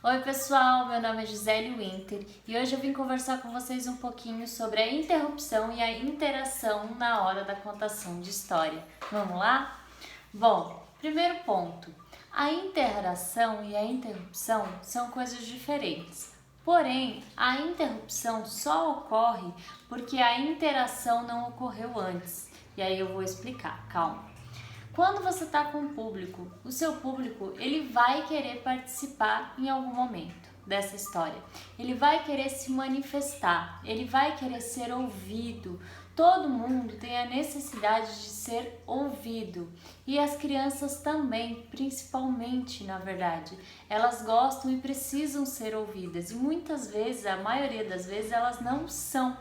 Oi pessoal, meu nome é Gisele Winter e hoje eu vim conversar com vocês um pouquinho sobre a interrupção e a interação na hora da contação de história. Vamos lá? Bom, primeiro ponto, a interação e a interrupção são coisas diferentes. Porém, a interrupção só ocorre porque a interação não ocorreu antes. E aí eu vou explicar, calma. Quando você está com o público, o seu público ele vai querer participar em algum momento dessa história. Ele vai querer se manifestar, ele vai querer ser ouvido. Todo mundo tem a necessidade de ser ouvido e as crianças também, principalmente, na verdade, elas gostam e precisam ser ouvidas e muitas vezes, a maioria das vezes, elas não são.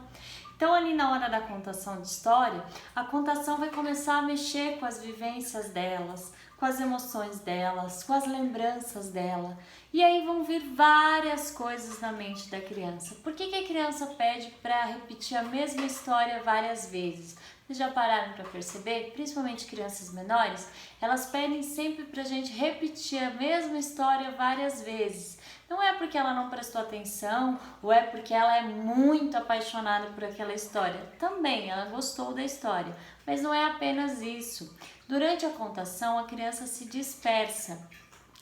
Então, ali na hora da contação de história, a contação vai começar a mexer com as vivências delas, com as emoções delas, com as lembranças dela. E aí vão vir várias coisas na mente da criança. Por que a criança pede para repetir a mesma história várias vezes? Vocês já pararam para perceber? Principalmente crianças menores, elas pedem sempre para a gente repetir a mesma história várias vezes. Não é porque ela não prestou atenção ou é porque ela é muito apaixonada por aquela história. Também, ela gostou da história, mas não é apenas isso. Durante a contação, a criança se dispersa.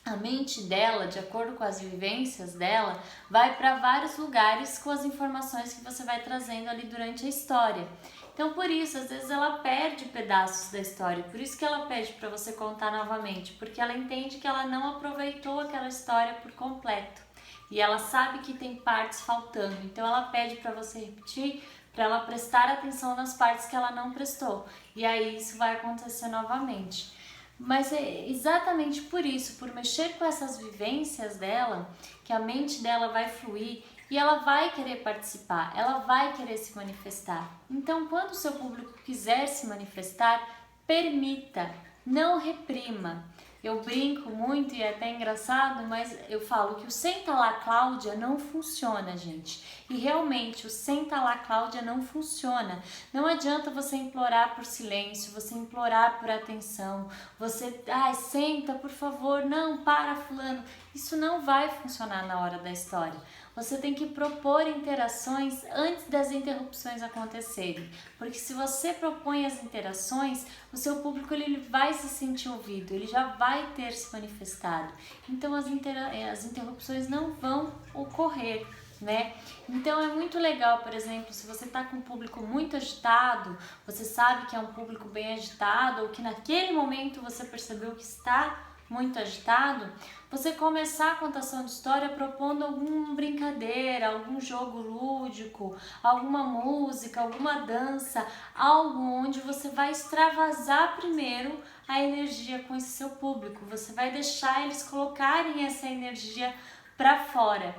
A mente dela, de acordo com as vivências dela, vai para vários lugares com as informações que você vai trazendo ali durante a história. Então, por isso, às vezes ela perde pedaços da história, por isso que ela pede para você contar novamente, porque ela entende que ela não aproveitou aquela história por completo e ela sabe que tem partes faltando, então ela pede para você repetir, para ela prestar atenção nas partes que ela não prestou, e aí isso vai acontecer novamente. Mas é exatamente por isso, por mexer com essas vivências dela, que a mente dela vai fluir e ela vai querer participar, ela vai querer se manifestar. Então, quando o seu público quiser se manifestar, permita, não reprima. Eu brinco muito e é até engraçado, mas eu falo que o Senta lá Cláudia não funciona, gente. E realmente o Senta lá Cláudia não funciona. Não adianta você implorar por silêncio, você implorar por atenção, você, senta por favor, não, para fulano. Isso não vai funcionar na hora da história. Você tem que propor interações antes das interrupções acontecerem, porque se você propõe as interações, o seu público ele vai se sentir ouvido, ele já vai ter se manifestado, então as interrupções não vão ocorrer, né? Então é muito legal, por exemplo, se você está com um público muito agitado, você sabe que é um público bem agitado ou que naquele momento você percebeu que está muito agitado, você começar a contação de história propondo alguma brincadeira, algum jogo lúdico, alguma música, alguma dança, algo onde você vai extravasar primeiro a energia com esse seu público, você vai deixar eles colocarem essa energia para fora,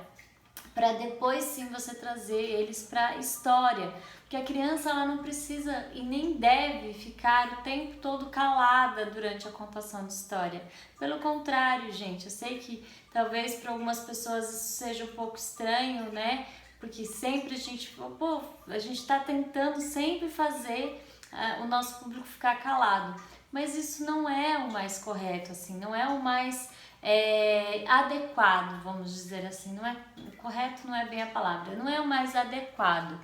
para depois sim você trazer eles para a história, porque a criança ela não precisa e nem deve ficar o tempo todo calada durante a contação de história. Pelo contrário, gente, eu sei que talvez para algumas pessoas isso seja um pouco estranho, né? Porque sempre a gente está tentando sempre fazer o nosso público ficar calado, mas isso não é o mais correto, assim, não é o mais adequado, vamos dizer assim, não é correto, não é bem a palavra, não é o mais adequado.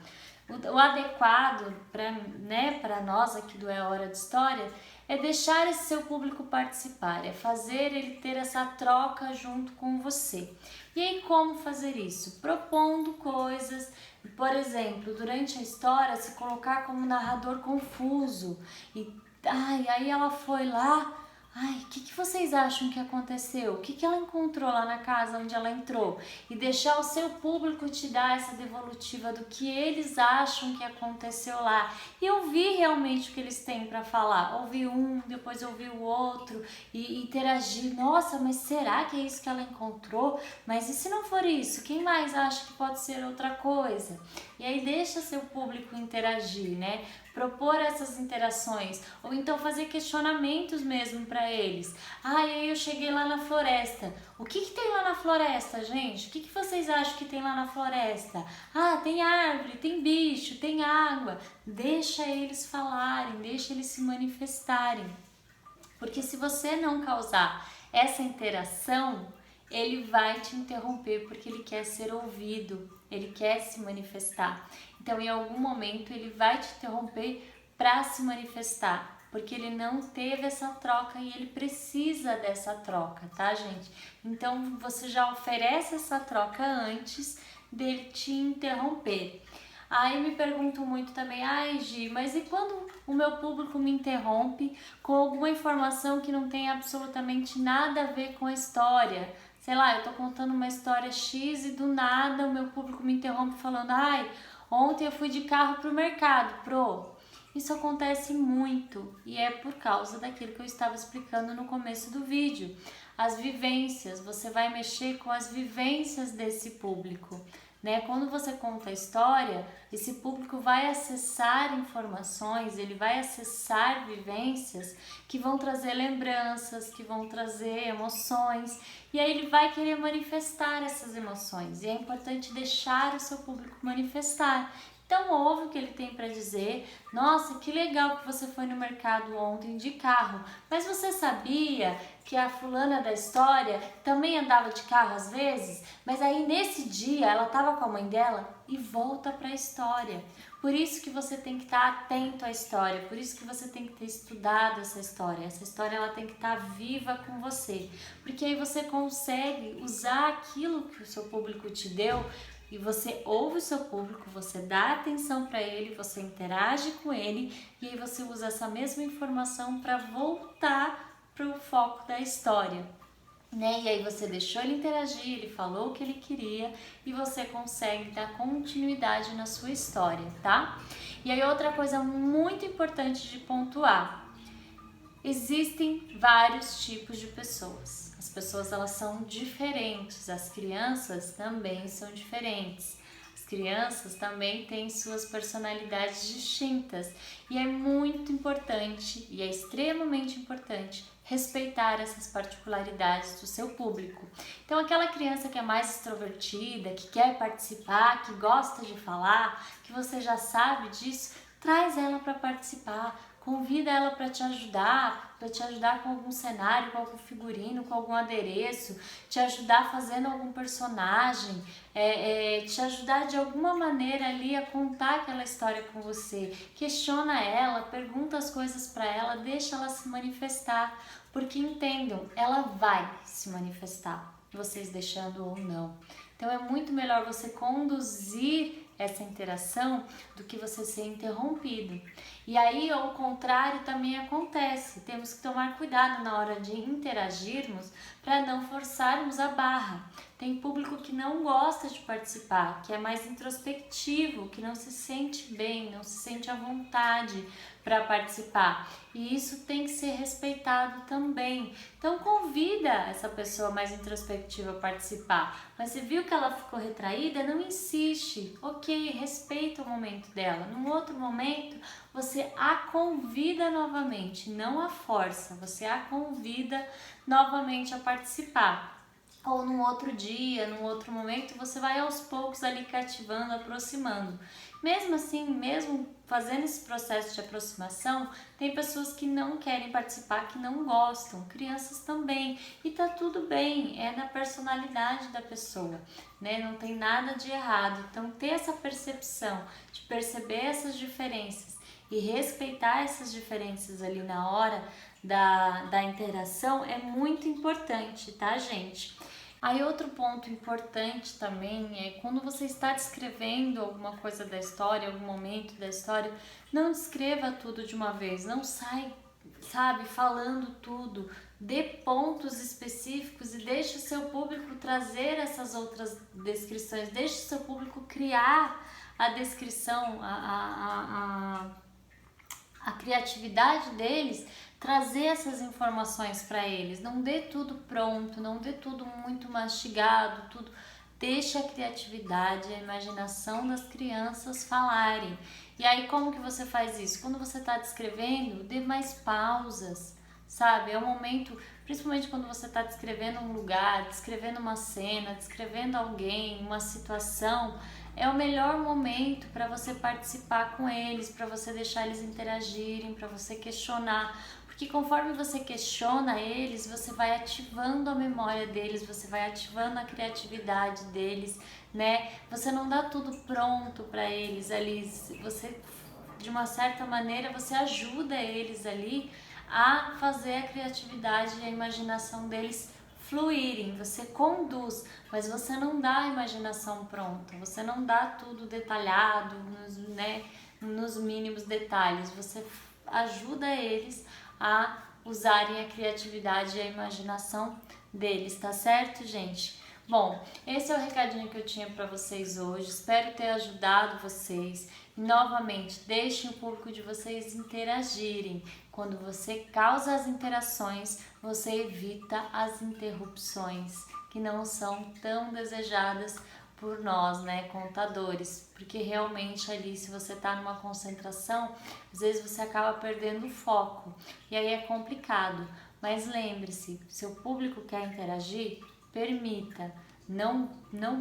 O adequado para nós aqui do É Hora de História é deixar esse seu público participar, é fazer ele ter essa troca junto com você. E aí como fazer isso? Propondo coisas, por exemplo, durante a história se colocar como narrador confuso e aí ela foi lá. O que vocês acham que aconteceu? O que ela encontrou lá na casa onde ela entrou? E deixar o seu público te dar essa devolutiva do que eles acham que aconteceu lá. E ouvir realmente o que eles têm para falar. Ouvir um, depois ouvir o outro e interagir. Nossa, mas será que é isso que ela encontrou? Mas e se não for isso? Quem mais acha que pode ser outra coisa? E aí deixa seu público interagir, né? Propor essas interações, ou então fazer questionamentos mesmo para eles. E aí eu cheguei lá na floresta. O que tem lá na floresta, gente? O que vocês acham que tem lá na floresta? Tem árvore, tem bicho, tem água. Deixa eles falarem, deixa eles se manifestarem. Porque se você não causar essa interação, ele vai te interromper porque ele quer ser ouvido, ele quer se manifestar. Então, em algum momento, ele vai te interromper para se manifestar, porque ele não teve essa troca e ele precisa dessa troca, tá, gente? Então, você já oferece essa troca antes dele te interromper. Aí me perguntam muito também, ai Gi, mas e quando o meu público me interrompe com alguma informação que não tem absolutamente nada a ver com a história? Sei lá, eu tô contando uma história X e do nada o meu público me interrompe falando, ai, ontem eu fui de carro pro mercado, Isso acontece muito e é por causa daquilo que eu estava explicando no começo do vídeo. As vivências, você vai mexer com as vivências desse público. Né? Quando você conta a história, esse público vai acessar informações, ele vai acessar vivências que vão trazer lembranças, que vão trazer emoções, e aí ele vai querer manifestar essas emoções, e é importante deixar o seu público manifestar. Então ouve o que ele tem para dizer. Nossa, que legal que você foi no mercado ontem de carro, mas você sabia que a fulana da história também andava de carro às vezes? Mas aí nesse dia ela estava com a mãe dela e volta para a história. Por isso que você tem que estar atento à história, por isso que você tem que ter estudado essa história. Essa história ela tem que estar viva com você, porque aí você consegue usar aquilo que o seu público te deu. E você ouve o seu público, você dá atenção para ele, você interage com ele e aí você usa essa mesma informação para voltar para o foco da história, né? E aí você deixou ele interagir, ele falou o que ele queria e você consegue dar continuidade na sua história, tá? E aí outra coisa muito importante de pontuar, existem vários tipos de pessoas. As pessoas elas são diferentes, as crianças também são diferentes. As crianças também têm suas personalidades distintas e é muito importante e é extremamente importante respeitar essas particularidades do seu público. Então aquela criança que é mais extrovertida, que quer participar, que gosta de falar, que você já sabe disso, traz ela para participar. Convida ela para te ajudar com algum cenário, com algum figurino, com algum adereço, te ajudar fazendo algum personagem, te ajudar de alguma maneira ali a contar aquela história com você. Questiona ela, pergunta as coisas para ela, deixa ela se manifestar, porque entendam, ela vai se manifestar, vocês deixando ou não. Então é muito melhor você conduzir essa interação do que você ser interrompido. E aí, ao contrário, também acontece. Temos que tomar cuidado na hora de interagirmos para não forçarmos a barra. Tem público que não gosta de participar, que é mais introspectivo, que não se sente bem, não se sente à vontade para participar. E isso tem que ser respeitado também. Então convida essa pessoa mais introspectiva a participar. Mas você viu que ela ficou retraída? Não insiste. Ok, respeita o momento dela. Num outro momento, você a convida novamente, não a força. Você a convida novamente a participar. Ou num outro dia, num outro momento, você vai aos poucos ali cativando, aproximando. Mesmo assim, mesmo fazendo esse processo de aproximação, tem pessoas que não querem participar, que não gostam, crianças também. E tá tudo bem, é na personalidade da pessoa, né? Não tem nada de errado. Então, ter essa percepção de perceber essas diferenças e respeitar essas diferenças ali na hora da interação é muito importante, tá, gente? Aí outro ponto importante também é quando você está descrevendo alguma coisa da história, algum momento da história, não descreva tudo de uma vez, não sai, sabe, falando tudo, dê pontos específicos e deixe o seu público trazer essas outras descrições, deixe o seu público criar a descrição, a criatividade deles, trazer essas informações para eles. Não dê tudo pronto, não dê tudo muito mastigado, tudo. Deixa a criatividade, a imaginação das crianças falarem. E aí como que você faz isso? Quando você está descrevendo, dê mais pausas, sabe? É um momento, principalmente quando você está descrevendo um lugar, descrevendo uma cena, descrevendo alguém, uma situação, é o melhor momento para você participar com eles, para você deixar eles interagirem, para você questionar. Porque conforme você questiona eles, você vai ativando a memória deles, você vai ativando a criatividade deles, né? Você não dá tudo pronto para eles ali, você, de uma certa maneira, você ajuda eles ali a fazer a criatividade e a imaginação deles fluírem, você conduz, mas você não dá a imaginação pronta, você não dá tudo detalhado, né, nos mínimos detalhes, você ajuda eles a usarem a criatividade e a imaginação deles, tá certo, gente? Bom, esse é o recadinho que eu tinha para vocês hoje, espero ter ajudado vocês. E novamente, deixem o público de vocês interagirem. Quando você causa as interações, você evita as interrupções, que não são tão desejadas por nós, né, contadores, porque realmente ali, se você tá numa concentração, às vezes você acaba perdendo o foco, e aí é complicado. Mas lembre-se, seu público quer interagir, permita, não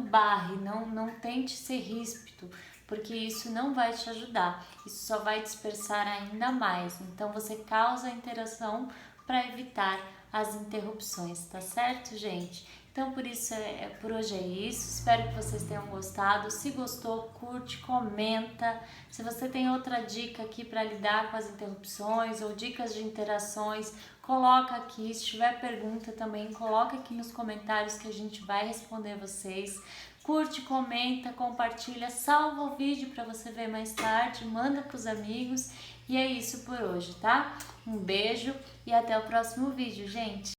barre, não tente ser ríspido, porque isso não vai te ajudar, isso só vai dispersar ainda mais. Então você causa a interação para evitar as interrupções, tá certo, gente? Então por hoje é isso, espero que vocês tenham gostado. Se gostou, curte, comenta. Se você tem outra dica aqui para lidar com as interrupções ou dicas de interações, coloca aqui. Se tiver pergunta também, coloca aqui nos comentários que a gente vai responder vocês. Curte, comenta, compartilha, salva o vídeo para você ver mais tarde, manda para os amigos. E é isso por hoje, tá? Um beijo e até o próximo vídeo, gente!